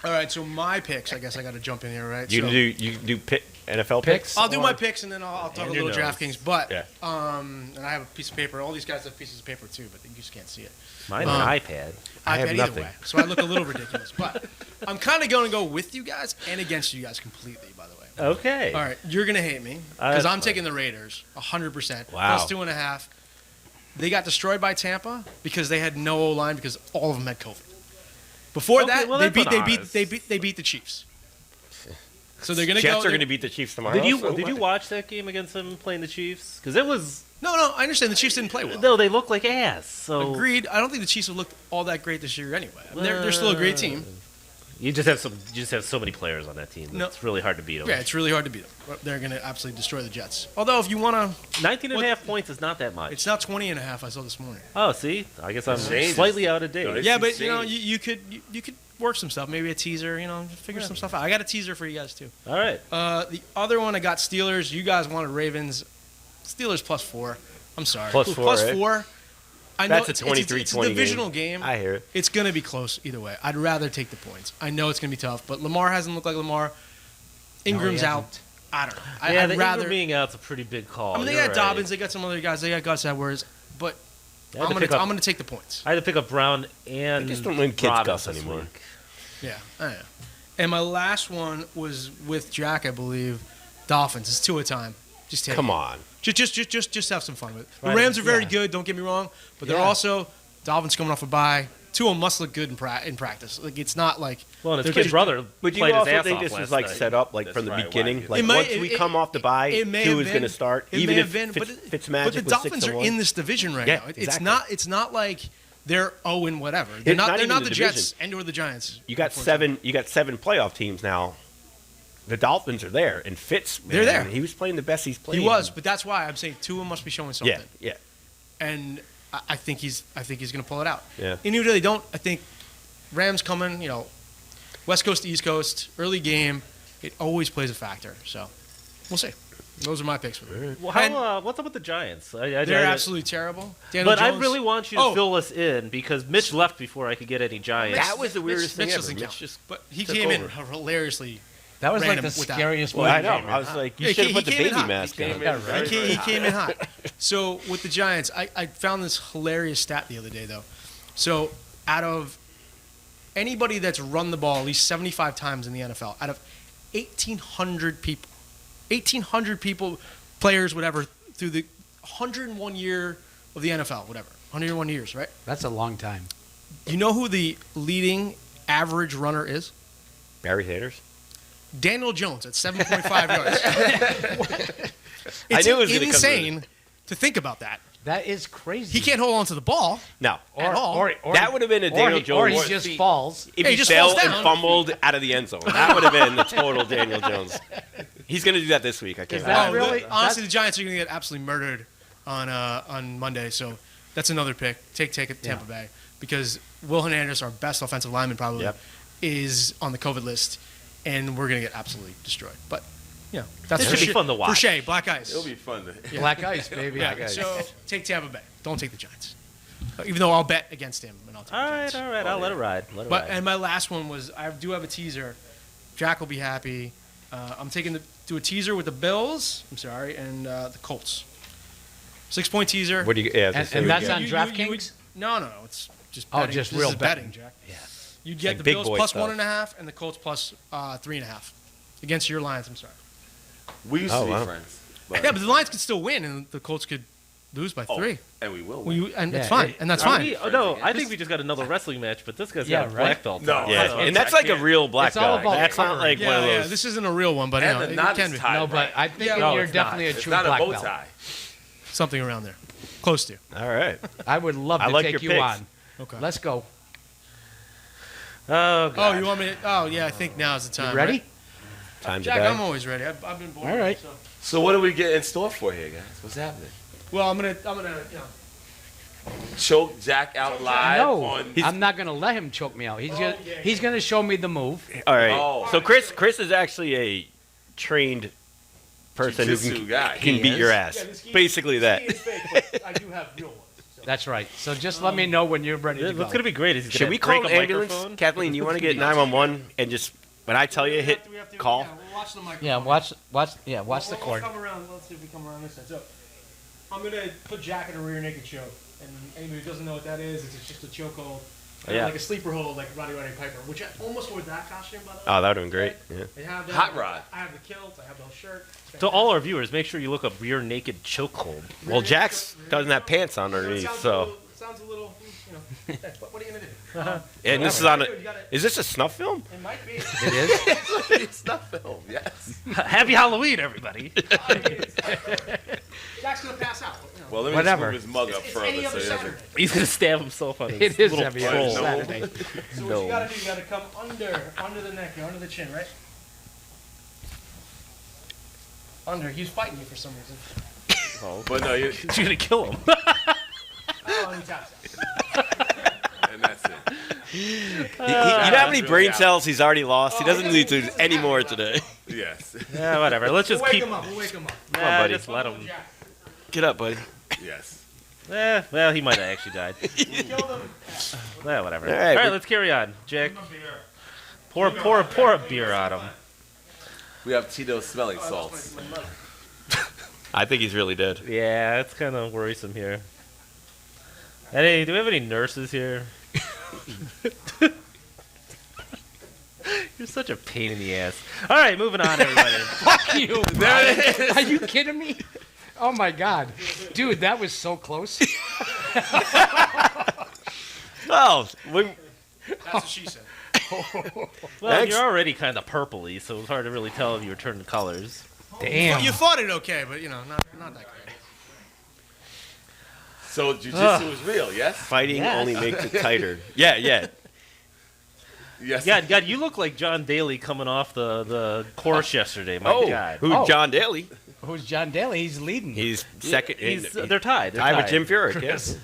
All right, so my picks. I guess I got to jump in here, right? You so, do NFL picks? I'll do or- my picks and then I'll talk a And little your nose. DraftKings. But Yeah. and I have a piece of paper. All these guys have pieces of paper too, but you just can't see it. Mine's an iPad. I have iPad either nothing. way, so I look a little ridiculous. But I'm kind of going to go with you guys and against you guys completely. By the way. Okay. All right, you're gonna hate me That's because I'm fine. taking the Raiders 100%. Wow. Plus 2.5. They got destroyed by Tampa because they had no O line because all of them had COVID. Before Okay, that, well, they that's beat the Chiefs. So they're gonna Jets go. are going to beat the Chiefs tomorrow. Did you so did you what? watch that game against them playing the Chiefs? Because it was No, I understand the Chiefs didn't play well. no, they look like ass. So Agreed. I don't think the Chiefs have looked all that great this year anyway. I mean, they're still a great team. you just have so many players on that team. No. It's really hard to beat them. Yeah, it's really hard to beat them. But they're going to absolutely destroy the Jets. Although, if you want to, 19.5 points is not that much. it's now 20.5 I saw this morning. Oh, see, I guess I'm Changes. slightly out of date. No, Yeah, It's but you know, insane. you could work some stuff. Maybe a teaser. You know, figure some stuff out. I got a teaser for you guys too. All right. The other one I got Steelers. You guys wanted Ravens. Steelers +4. I'm sorry. +4, eh? +4. I know That's a it's 23-20 a divisional game. I hear it. It's going to be close either way. I'd rather take the points. I know it's going to be tough, but Lamar hasn't looked like Lamar. Ingram's he out. I don't know. Yeah, I'd the rather. Ingram being out's a pretty big call. I mean, they You're got right. Dobbins. They got some other guys. They got Gus Edwards. But I had I'm to pick up- going to take the points. I had to pick up Brown and They just don't win kids Robbins Gus this anymore. week. Yeah, I know. And my last one was with Jack, I believe. Dolphins. It's 2 at a time. Just take Come it. on. Just have some fun with it. The Right, Rams are very yeah. good. Don't get me wrong, but they're Yeah. also Dolphins coming off a bye. Two of them must look good in practice. Like it's not like Well, and his they're kid just- brother But you played his also ass think off this last was like night. set up like That's from the right, beginning? wacky. Like It may- once we come off the bye, it may two have is going to been. start. It Even may if have been, but Fitzmagic but the was Dolphins 6-1. are in this division right Yeah, now. exactly. It's not like they're 0 and whatever. They're It's not. not They're even not the the division. Jets and or the Giants. You got unfortunately. seven playoff teams now. The Dolphins are there, and Fitz, They're man, there. He was playing the best he's played. He was, but that's why I'm saying Tua must be showing something. Yeah. And I think he's going to pull it out. Yeah. And even if they don't, I think Rams coming, West Coast to East Coast, early game, it always plays a factor. So we'll see. Those are my picks. Well, And what's up with the Giants? they're absolutely terrible. Daniel But I Jones- really want you to Oh. fill us in because Mitch left before I could get any Giants. That was the weirdest thing Mitch ever. doesn't Mitch count. just But he took came in over. hilariously That was like random the with that. scariest Well, I movie. know. I was like, you Yeah, should he have put the came in baby hot. mask on. He came in hot. So with the Giants, I found this hilarious stat the other day, though. So out of anybody that's run the ball at least 75 times in the NFL, out of 1,800 people, players, whatever, through the 101 year of the NFL, whatever, 101 years, right? That's a long time. You know who the leading average runner is? Barry Sanders. Daniel Jones at 7.5 yards. I It's knew it was gonna come to insane to think about that. That is crazy. He can't hold on to the ball. No. at all. That would have been a Daniel Jones. Or he just falls. If Yeah, he he just fell falls and down. fumbled out of the end zone. That would have been the total Daniel Jones. He's going to do that this week. I can't Is that imagine. really? Honestly, the Giants are going to get absolutely murdered on Monday. So that's another pick. Take it Tampa Bay, because Will Hernandez, our best offensive lineman, probably Yep. is on the COVID list, and we're going to get absolutely destroyed. But that's This for should be Shea- fun to watch. For Shea, black ice. It'll be fun to. Black ice, baby. Yeah, so take Tampa Bay. Don't take the Giants. Even though I'll bet against him, and I'll take All the right, Giants. all right. I'll let it ride. Let it But ride. and my last one was, I do have a teaser. Jack will be happy. I'm taking do a teaser with the Bills. I'm sorry, and the Colts. 6-point teaser. What do you? Yeah, I was gonna say, And what that's do you on got? DraftKings? No, it's just Oh, betting. just This real is betting, Jack. Yeah. You get like the big Bills boy plus stuff. 1.5 and the Colts plus 3.5 against your Lions. I'm sorry. We used Oh, to be wow. friends. Yeah, but the Lions could still win, and the Colts could lose by 3. And we will. Win. And Yeah, it's fine, it- and that's Are fine. we- no, I think we just got another wrestling match, but this guy's Yeah, got a right? black belt. No, on. Yeah, So and that's like a real black It's all belt. about That's not covering. like one of Yeah, those. this isn't a real one, but And you the know, knot it can is be. tied. No, but I think No, you're it's not. definitely a It's true not a black bow belt. tie. Something around there, close to. All right. I would love I to like take your you picks. on. Okay. Let's go. Oh, God. Oh, you want me to? Oh, yeah, I think now's the time. You ready? right? Time to Jack, die. I'm always ready. I've been born. All right. So. So what do we get in store for here, guys? What's happening? Well, I'm gonna, Choke Jack out live No, on. I'm not going to let him choke me out. He's gonna show me the move. All right. Oh. So Chris is actually a trained person who Jiu-jitsu guy. can He beat your is? ass. Basically that. I do have real ones. That's right. So just let me know when you're ready to What's go. going to be great is he's Should gonna we break call a an ambulance? microphone. Kathleen, you want to get 911 and just when I tell you hit call? Yeah, we'll watch the microphone. Yeah, watch the cord. Let's come around. Let's see if we come around this side. So, I'm gonna put Jack in a rear naked choke, and anybody who doesn't know what that is, it's just a choke hold, Yeah. like a sleeper hold, like Roddy Piper, which I almost wore that costume by the way. Oh, that would have been great. Yeah. I have that. Hot Rod. I have the kilt. I have the shirt. To all our viewers, make sure you look up rear naked chokehold. Well, Jax doesn't have pants on underneath, so. Sounds a little, what are you gonna do? And this is on a. Is this a snuff film? It might be. It is. It's not film. Yes. Happy Halloween, everybody. Jack's gonna pass out. Well, let me Whatever. just move his mug up It's further any so other he doesn't. Saturday. He's going to stab himself on his It is little every troll. other Saturday. So what you gotta do, you gotta come under the neck, here, under the chin, right? Under. He's fighting you for some reason. But no, you, You're going to kill him. Oh, and he taps out. and that's it. You know how many brain cells he's already lost? He doesn't need to do any more today. Yes. Yeah, whatever. Let's just We'll keep. wake him up. We'll wake him up. Come on, buddy. Just let him. Jack. Get up, buddy. Yes. Well, he might have actually died. Killed him. Whatever. All All right, right, we're- let's carry on. Jack, pour a beer on him. We have Tito smelling salts. I think he's really dead. Yeah, it's kind of worrisome here. Hey, do we have any nurses here? You're such a pain in the ass. All right, moving on, everybody. Fuck you. Brian. Are you kidding me? Oh my God, dude, that was so close. Oh, That's what she said. Well, Thanks. you're already kind of purpley, so it's hard to really tell if you were turning colors. Damn. You fought it okay, but not that great. So jujitsu is real, yes? fighting Yes. only makes it tighter. Yeah. Yes. God, you look like John Daly coming off the course yesterday. My Oh, God. who? Oh. John Daly. Who's John Daly? He's leading. He's second. They're tied. They're tied with tied. Jim Furyk. Yes.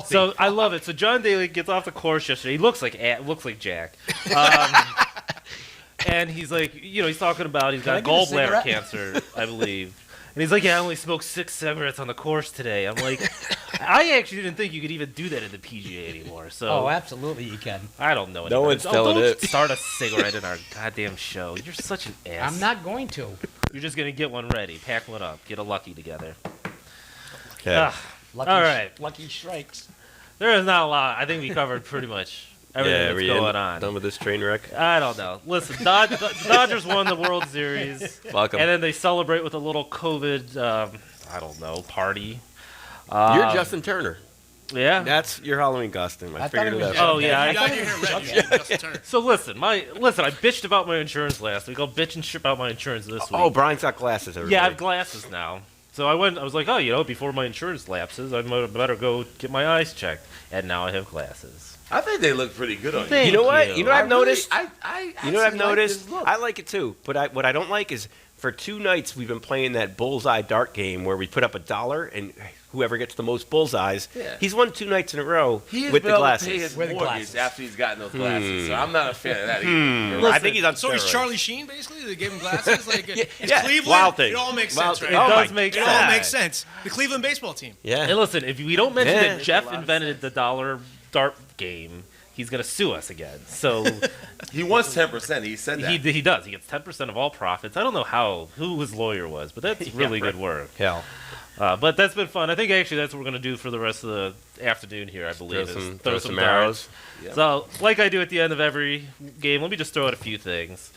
So I love it. So John Daly gets off the course yesterday. He looks like Jack, and he's like, he's talking about he's got I get a gallbladder cigarette? cancer, I believe. And he's like, yeah, I only smoked 6 cigarettes on the course today. I'm like, I actually didn't think you could even do that in the PGA anymore. So Oh, absolutely, you can. I don't know. No one's telling don't it. start a cigarette in our goddamn show. You're such an ass. I'm not going to. You're just going to get one ready. Pack one up. Get a Lucky together. Okay. All right. Lucky strikes. There is not a lot. I think we covered pretty much everything that's going on. Done with this train wreck. I don't know. Listen, the Dodgers won the World Series. Fuck 'em. And then they celebrate with a little COVID, I don't know, party. You're Justin Turner. Yeah. That's your Halloween costume. I I figured thought it it was out. Oh, yeah. You got your hair red. You got Justin Turner. So listen, I bitched about my insurance last week. I'll bitch and shit about my insurance this week. Oh, Brian's got glasses. Everybody. Yeah, I have glasses now. So I was like, oh, before my insurance lapses, I better go get my eyes checked. And now I have glasses. I think they look pretty good on you. Thank You know what? you. You know what I've noticed? I You know what I've actually like noticed? this look. I like it too. But what I don't like is for 2 nights we've been playing that bullseye dart game where we put up $1 and whoever gets the most bullseyes, Yeah. he's won 2 nights in a row He's with been the able to glasses. pay his With the mortgage glasses. after he's gotten those glasses. So I'm not a fan of that either. I think he's on So he's steroids. Charlie Sheen, basically? They gave him glasses? Like, it's yeah. Cleveland? Wild thing. It all makes Wild sense, thing. right? It Oh does my make It sense. all makes sense. The Cleveland baseball team. Yeah. And listen, if we don't mention Yeah. that Jeff invented the dollar dart game, he's going to sue us again. So He wants 10%. He said that. he does. He gets 10% of all profits. I don't know who his lawyer was, but that's really good work. Hell. But that's been fun. I think actually that's what we're going to do for the rest of the afternoon here, I believe. Throw some arrows. Yeah. So, like I do at the end of every game, let me just throw out a few things.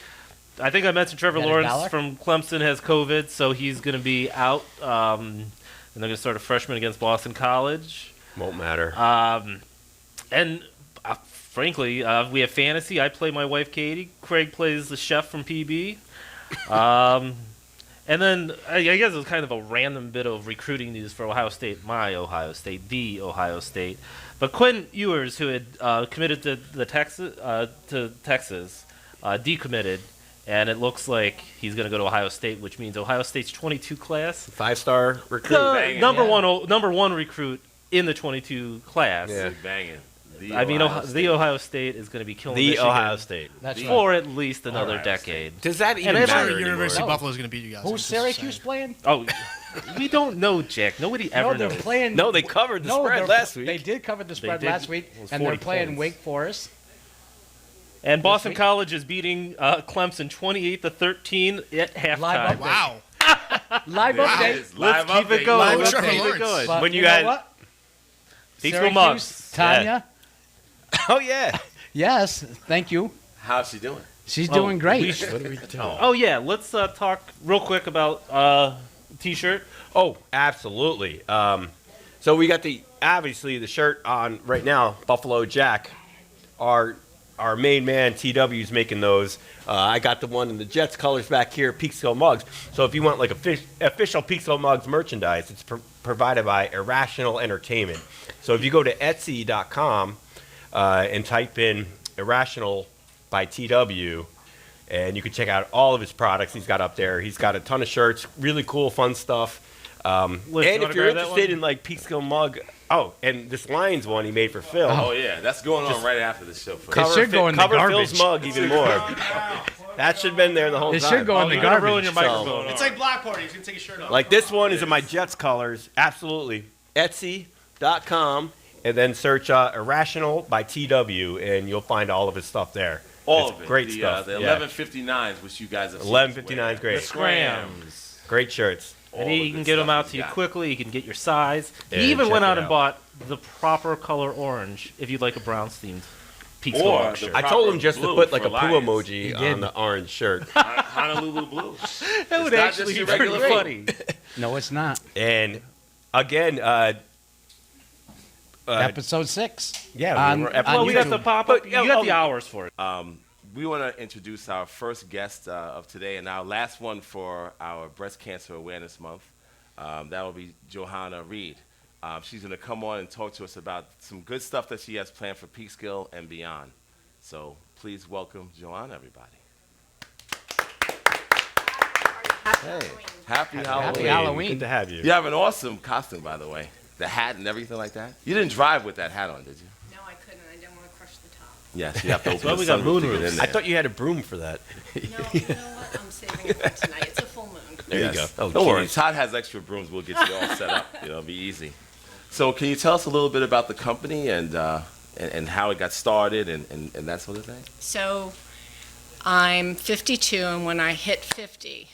I think I mentioned Trevor Got a Lawrence dollar? from Clemson has COVID, so he's going to be out. And they're going to start a freshman against Boston College. Won't matter. And frankly, we have fantasy. I play my wife Katie. Craig plays the chef from PB. And then I guess it was kind of a random bit of recruiting news for Ohio State, my Ohio State, the Ohio State. But Quinn Ewers, who had committed to Texas, decommitted, and it looks like he's going to go to Ohio State, which means Ohio State's 22 class, 5-star recruit. the number one recruit in the 22 class. Yeah. Big banging. I mean, the Ohio State is going to be killing The Michigan Ohio State. That's right. for at least another Ohio decade. Does that even And matter every anymore? University of No. Buffalo is going to beat you guys. I'm Who's just Syracuse saying. playing? Oh, we don't know, Jack. Nobody ever No, they're knows. playing. No, they covered the spread they're- last week. They did cover the spread did. last week, It was and they're 40 playing points. Wake Forest. And Boston week? College is beating Clemson 28-13 at halftime. Live Wow. Live Wow. update. It's Let's live keep it update. going. Live Let's Trevor keep it Lawrence. going. But When you know guys- what? Peekskill Syracuse, Mugs. Tanya. Oh, yeah. Yes, thank you. How's she doing? She's Oh, doing great. we should- Oh yeah, let's talk real quick about T-shirt. Oh, absolutely. So we got obviously the shirt on right now, Buffalo Jack. Our main man TW's making those. I got the one in the Jets colors back here, Peekskill Mugs. So if you want like official Peekskill Mugs merchandise, it's provided by Irrational Entertainment. So if you go to Etsy.com and type in Irrational by TW, and you can check out all of his products he's got up there. He's got a ton of shirts, really cool, fun stuff. And Liz, you if wanna you're grab that interested one? in like Peekskill Mug, and this Lions one he made for Phil. Oh, yeah. That's going on right after the show. For It should go in the cover garbage. Phil's mug even more. That should have been there the whole It time. should go in the You're gonna garbage. ruin your microphone. It's like Black Party. He's going to take his shirt off. Like this one is in my Jets colors. Absolutely. Etsy.com and then search Irrational by TW and you'll find all of his stuff there. all It's of it. great the, stuff. The Yeah. 1159s, which you guys have seen. 1159 is great. The Scrams. Great shirts. And All he the can good get them stuff out he's to you got. quickly. You can get your size. Yeah, He even check went it out and out. bought the proper color orange if you'd like a Browns themed Peekskill Or Mug the shirt. I told him proper just to blue put like for a poo Lions. emoji He on did. the orange shirt. Honolulu Blue. That would not actually just be your pretty regular funny. No, it's not. And again, Episode 6. yeah, On- we're Well, we got YouTube. the pop But, up. You got the hours for it. We want to introduce our first guest of today and our last one for our Breast Cancer Awareness Month. That will be Johanna Reed. She's going to come on and talk to us about some good stuff that she has planned for Peekskill and beyond. So please welcome Johanna, everybody. Hey, happy Halloween. Halloween. Good to have you. You have an awesome costume, by the way. The hat and everything like that. You didn't drive with that hat on, did you? No, I couldn't. I didn't want to crush the top. Yes, you have to open why the we got sunroof moon to get roofs. in I there. thought you had a broom for that. No, you know what? I'm saving it for tonight. It's a full moon. There you go. Oh, Don't worry. geez. Todd has extra brooms. We'll get you all set up. It'll be easy. So can you tell us a little bit about the company and how it got started and that sort of thing? So I'm 52, and when I hit 50,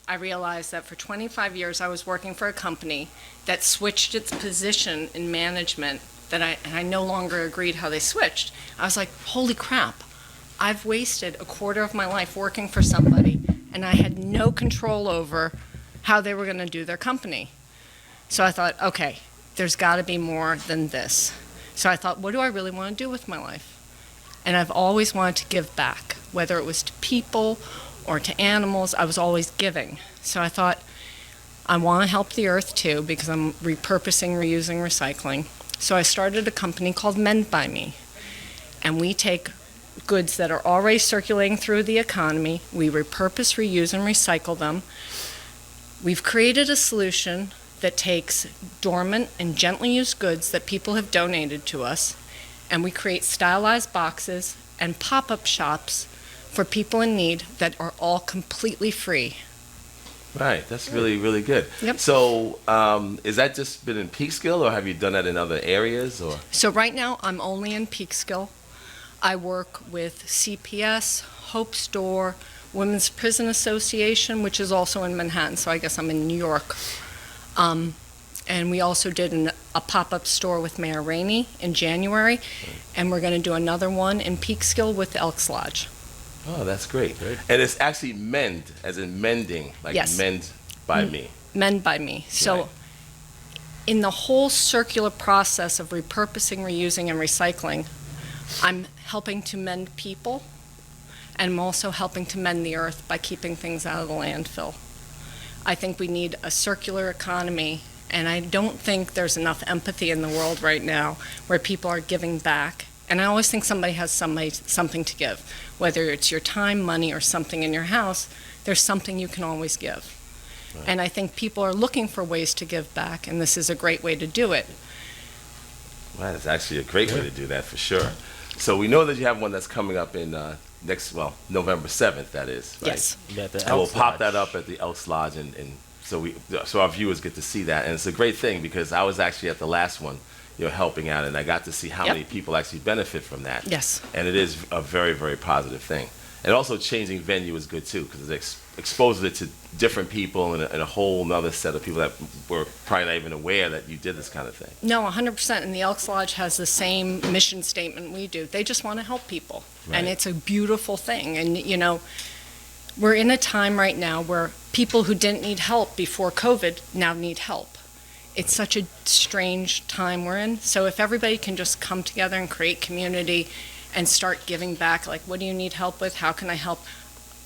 I realized that for 25 years I was working for a company that switched its position in management and I no longer agreed how they switched. I was like, holy crap, I've wasted a quarter of my life working for somebody, and I had no control over how they were going to do their company. So I thought, okay, there's got to be more than this. So I thought, what do I really want to do with my life? And I've always wanted to give back, whether it was to people or to animals. I was always giving. So I thought, I want to help the earth too, because I'm repurposing, reusing, recycling. So I started a company called Mend by Me. And we take goods that are already circulating through the economy, we repurpose, reuse, and recycle them. We've created a solution that takes dormant and gently used goods that people have donated to us, and we create stylized boxes and pop-up shops for people in need that are all completely free. Right, that's really, really good. Yep. So, is that just been in Peekskill, or have you done that in other areas, or? So right now, I'm only in Peekskill. I work with CPS, Hope Store, Women's Prison Association, which is also in Manhattan, so I guess I'm in New York. And we also did a pop-up store with Mayor Rainey in January, and we're going to do another one in Peekskill with Elks Lodge. Oh, that's great. And it's actually mend, as in mending, like Yes. mend by me. Mend by Me. So Right. in the whole circular process of repurposing, reusing, and recycling, I'm helping to mend people, and I'm also helping to mend the earth by keeping things out of the landfill. I think we need a circular economy, and I don't think there's enough empathy in the world right now where people are giving back. And I always think somebody has something to give. Whether it's your time, money, or something in your house, there's something you can always give. Right. And I think people are looking for ways to give back, and this is a great way to do it. Well, that's actually a great way to do that, for sure. So we know that you have one that's coming up in November 7th, that is, right? Yes. At the And we'll Elks pop Lodge. that up at the Elks Lodge, and so our viewers get to see that. And it's a great thing, because I was actually at the last one, helping out, and I got to see how Yep. many people actually benefit from that. Yes. And it is a very, very positive thing. And also changing venue is good too, because it exposes it to different people and a whole nother set of people that were probably not even aware that you did this kind of thing. No, 100%. And the Elks Lodge has the same mission statement we do. They just want to help people. And Right. it's a beautiful thing. And, we're in a time right now where people who didn't need help before COVID now need help. It's such a strange time we're in. So if everybody can just come together and create community and start giving back, like, what do you need help with? How can I help?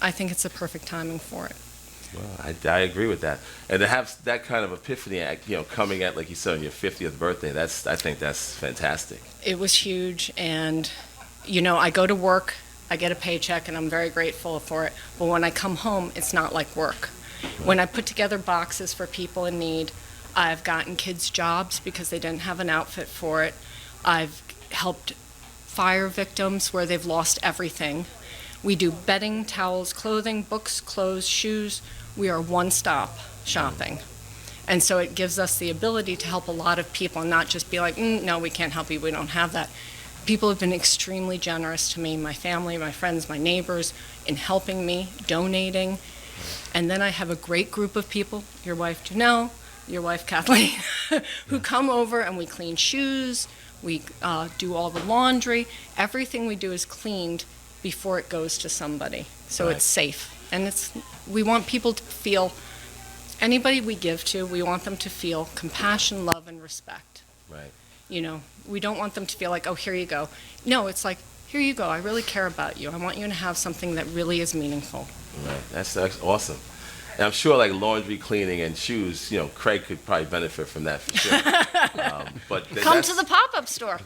I think it's the perfect timing for it. Well, I agree with that. And to have that kind of epiphany, coming at, like you said, on your 50th birthday, I think that's fantastic. It was huge, and I go to work, I get a paycheck, and I'm very grateful for it. But when I come home, it's not like work. When I put together boxes for people in need, I've gotten kids jobs because they didn't have an outfit for it. I've helped fire victims where they've lost everything. We do bedding, towels, clothing, books, clothes, shoes. We are one-stop shopping. And so it gives us the ability to help a lot of people and not just be like, no, we can't help you, we don't have that. People have been extremely generous to me, my family, my friends, my neighbors, in helping me, donating. And then I have a great group of people, your wife Janelle, your wife Kathleen, who come over and we clean shoes, we do all the laundry. Everything we do is cleaned before it goes to somebody. So Right. it's safe. And we want people to feel, anybody we give to, we want them to feel compassion, love, and respect. Right. We don't want them to feel like, oh, here you go. No, it's like, here you go. I really care about you. I want you to have something that really is meaningful. Right. That's awesome. And I'm sure, like laundry, cleaning, and shoes, Craig could probably benefit from that for sure. But Come to the pop-up store.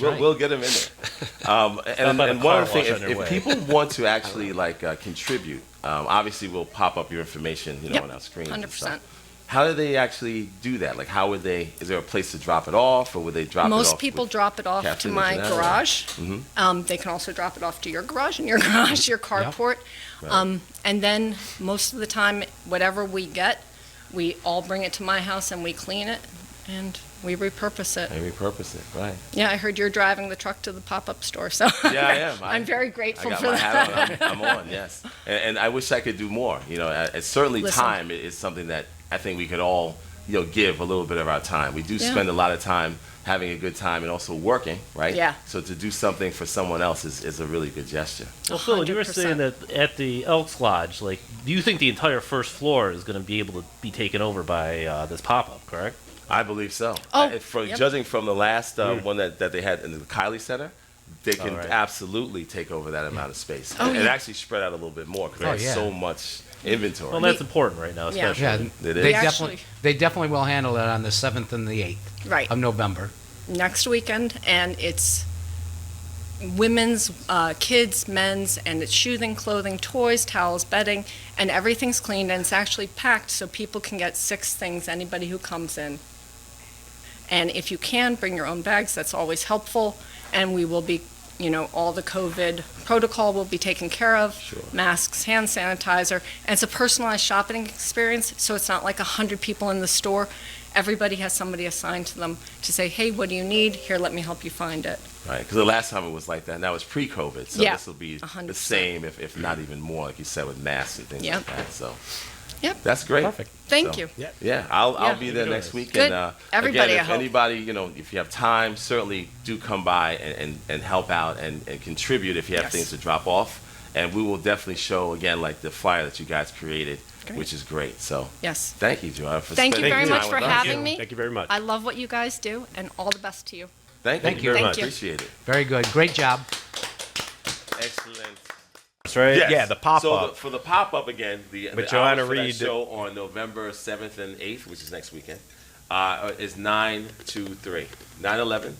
We'll get him in there. And by the one car other thing, wash on your if way. people want to actually contribute, obviously we'll pop up your information, Yep, on our screens. 100%. How do they actually do that? Like, how would they? Is there a place to drop it off, or would they drop it off? Most people drop it off to Captain my Internet, or- garage. Mhm. They can also drop it off to your garage, and your garage, your carport. Right. And then most of the time, whatever we get, we all bring it to my house and we clean it and we repurpose it. And repurpose it, right? Yeah, I heard you're driving the truck to the pop-up store, so Yeah, I am. I'm very I grateful got for my that. hat on. I'm on, yes. And I wish I could do more. You know, certainly Listen. time is something that I think we could all, give a little bit of our time. We do Yeah. spend a lot of time having a good time and also working, right? Yeah. So to do something for someone else is a really good gesture. Well, Phil, you were 100%. saying that at the Elks Lodge, like, do you think the entire first floor is going to be able to be taken over by this pop-up, correct? I believe so. Oh, From yep. judging from the last one that they had in the Kylie Center, they can right. absolutely take over that amount of space. Oh, and yeah. actually spread out a little bit more because Oh, there's yeah. so much inventory. Well, that's important right now, Yeah. especially. Yeah, It they is. definitely they definitely will handle it on the 7th and the 8th Right. of November. Next weekend, and it's women's, kids, men's, and it's shoes, clothing, toys, towels, bedding, and everything's cleaned, and it's actually packed so people can get 6 things, anybody who comes in. And if you can, bring your own bags, that's always helpful, and we will be, all the COVID protocol will be taken care of. Sure. Masks, hand sanitizer, and it's a personalized shopping experience, so it's not like 100 people in the store. Everybody has somebody assigned to them to say, hey, what do you need? Here, let me help you find it. Right, because the last time it was like that, and that was pre-COVID, so Yeah, this will be 100%. the same, if not even more, like you said, with masks and things Yep. like that. So, Yep. that's great. Perfect. Thank So, you. Yeah, I'll Yeah. be there next week. Good. And Everybody, again, I if hope. anybody, if you have time, certainly do come by and help out and contribute if you have Yes. things to drop off. And we will definitely show again, like the flyer that you guys created, Great. which is great. So, Yes. thank you, Joanna, for Thank you spending very time much for with us. having me. Thank you very much. I love what you guys do, and all the best to you. Thank Thank you you. very Thank much. you. Appreciate it. Very good. Great job. Excellent. That's right. Yes. Yeah, the pop So up. for the pop up again, the Joanna hours for that Reed- show on November 7th and 8th, which is next weekend, is 9 to 3, 9/11,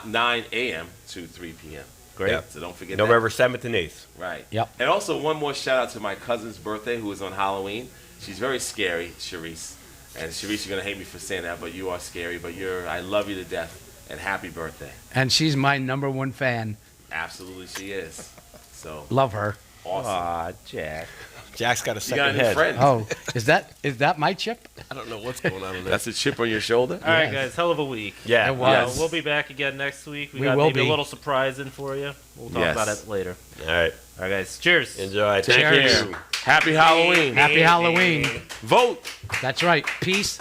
9 a.m. to 3 p.m. Great. So don't forget November 7th and 8th. that. Right. Yep. And also one more shout out to my cousin's birthday, who is on Halloween. She's very scary, Sharice. And Sharice, you're gonna hate me for saying that, but you are scary. But I love you to death, and happy birthday. And she's my #1 fan. Absolutely, she is. So Love her. awesome. Aw, Jack. Jack's got a You second got any head. friends? Oh, is that my chip? I don't know what's going on in there. That's a chip on your shoulder. All right, Yes. guys, hell of a week. Yeah. It was. Yes. We'll be back again next week. We We got will maybe a be. little surprise in for you. We'll talk Yes. about it later. All right. All right, guys. Cheers. Enjoy. Take Cheers. care. Happy Halloween. Happy Halloween. Vote. That's right. Peace,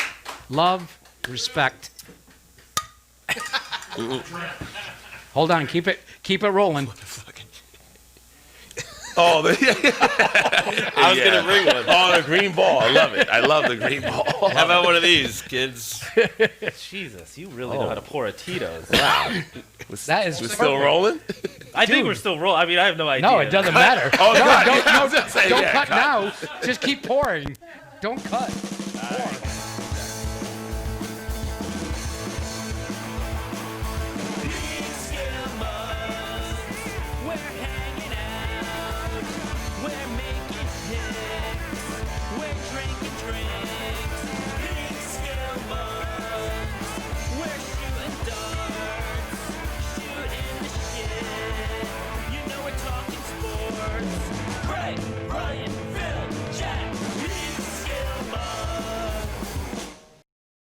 love, respect. Hold on. Keep it rolling. Oh, I was going to bring one. Oh, the green ball. I love it. I love the green ball. How about one of these, kids? Jesus, you really know how to pour a Tito's. Wow. That is We're still rolling? I think Dude. we're still rolling. I mean, I have no idea. No, it doesn't matter. Oh, no, God. don't I was gonna say, don't yeah, cut now. Just keep pouring. Don't cut. Pour.